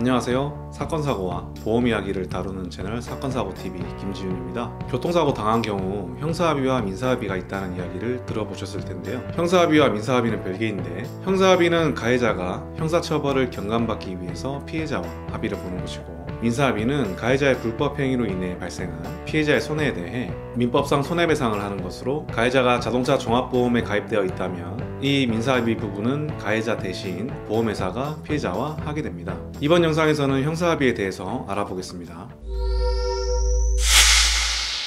안녕하세요. 사건사고와 보험 이야기를 다루는 채널 사건사고TV 김지윤입니다. 교통사고 당한 경우 형사합의와 민사합의가 있다는 이야기를 들어보셨을 텐데요. 형사합의와 민사합의는 별개인데, 형사합의는 가해자가 형사처벌을 경감받기 위해서 피해자와 합의를 보는 것이고, 민사합의는 가해자의 불법 행위로 인해 발생한 피해자의 손해에 대해 민법상 손해배상을 하는 것으로, 가해자가 자동차 종합보험에 가입되어 있다면 이 민사합의 부분은 가해자 대신 보험회사가 피해자와 하게 됩니다. 이번 영상에서는 형사합의에 대해서 알아보겠습니다.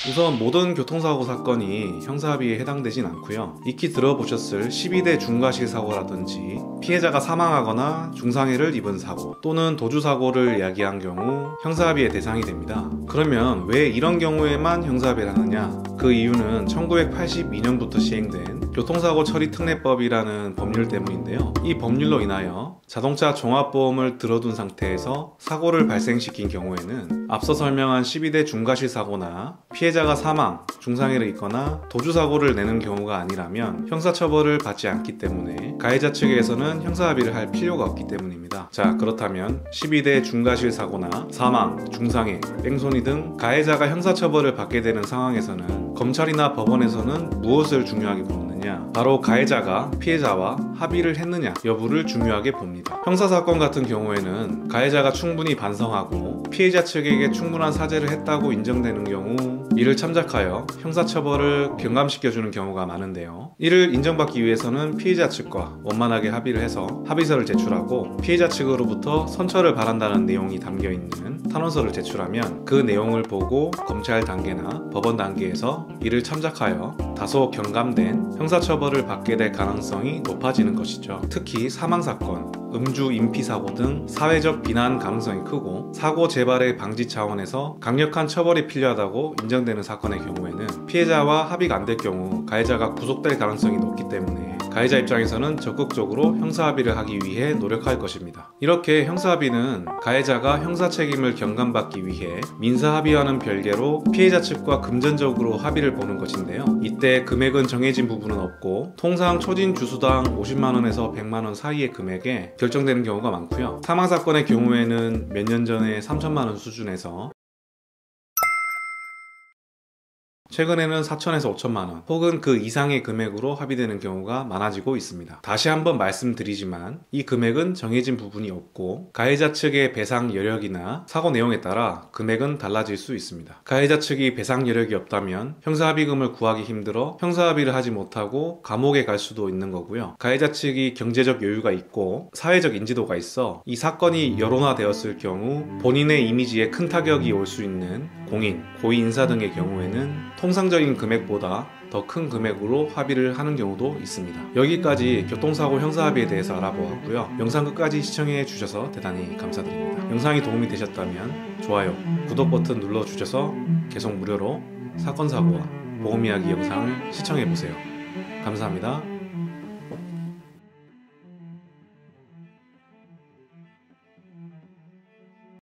우선 모든 교통사고 사건이 형사합의에 해당되진 않고요. 익히 들어보셨을 12대 중과실 사고라든지 피해자가 사망하거나 중상해를 입은 사고 또는 도주사고를 이야기한 경우 형사합의의 대상이 됩니다. 그러면 왜 이런 경우에만 형사합의를 하느냐? 그 이유는 1982년부터 시행된 교통사고 처리 특례법이라는 법률 때문인데요. 이 법률로 인하여 자동차 종합보험을 들어둔 상태에서 사고를 발생시킨 경우에는 앞서 설명한 12대 중과실 사고나 피해자가 사망, 중상해를 입거나 도주사고를 내는 경우가 아니라면 형사처벌을 받지 않기 때문에 가해자 측에서는 형사합의를 할 필요가 없기 때문입니다. 자, 그렇다면 12대 중과실 사고나 사망, 중상해, 뺑소니 등 가해자가 형사처벌을 받게 되는 상황에서는 검찰이나 법원에서는 무엇을 중요하게 보느냐? 바로 가해자가 피해자와 합의를 했느냐 여부를 중요하게 봅니다. 형사사건 같은 경우에는 가해자가 충분히 반성하고 피해자 측에게 충분한 사죄를 했다고 인정되는 경우 이를 참작하여 형사처벌을 경감시켜주는 경우가 많은데요. 이를 인정받기 위해서는 피해자 측과 원만하게 합의를 해서 합의서를 제출하고 피해자 측으로부터 선처를 바란다는 내용이 담겨있는 탄원서를 제출하면 그 내용을 보고 검찰 단계나 법원 단계에서 이를 참작하여 다소 경감된 형사처벌을 받게 될 가능성이 높아지는 것이죠. 특히 사망사건, 음주 인피사고 등 사회적 비난 가능성이 크고 사고 재발의 방지 차원에서 강력한 처벌이 필요하다고 인정되는 사건의 경우에는 피해자와 합의가 안 될 경우 가해자가 구속될 가능성이 높기 때문에 가해자 입장에서는 적극적으로 형사합의를 하기 위해 노력할 것입니다. 이렇게 형사합의는 가해자가 형사 책임을 경감받기 위해 민사합의와는 별개로 피해자 측과 금전적으로 합의를 보는 것인데요. 이때 금액은 정해진 부분은 없고 통상 초진 주수당 50만원에서 100만원 사이의 금액에 결정되는 경우가 많고요. 사망사건의 경우에는 몇 년 전에 3천만원 수준에서 최근에는 4천에서 5천만원 혹은 그 이상의 금액으로 합의되는 경우가 많아지고 있습니다. 다시 한번 말씀드리지만 이 금액은 정해진 부분이 없고 가해자 측의 배상 여력이나 사고 내용에 따라 금액은 달라질 수 있습니다. 가해자 측이 배상 여력이 없다면 형사합의금을 구하기 힘들어 형사합의를 하지 못하고 감옥에 갈 수도 있는 거고요. 가해자 측이 경제적 여유가 있고 사회적 인지도가 있어 이 사건이 여론화되었을 경우 본인의 이미지에 큰 타격이 올 수 있는 공인, 고위 인사 등의 경우에는 통상적인 금액보다 더 큰 금액으로 합의를 하는 경우도 있습니다. 여기까지 교통사고 형사합의에 대해서 알아보았고요. 영상 끝까지 시청해 주셔서 대단히 감사드립니다. 영상이 도움이 되셨다면 좋아요, 구독 버튼 눌러주셔서 계속 무료로 사건사고와 보험이야기 영상을 시청해 보세요. 감사합니다.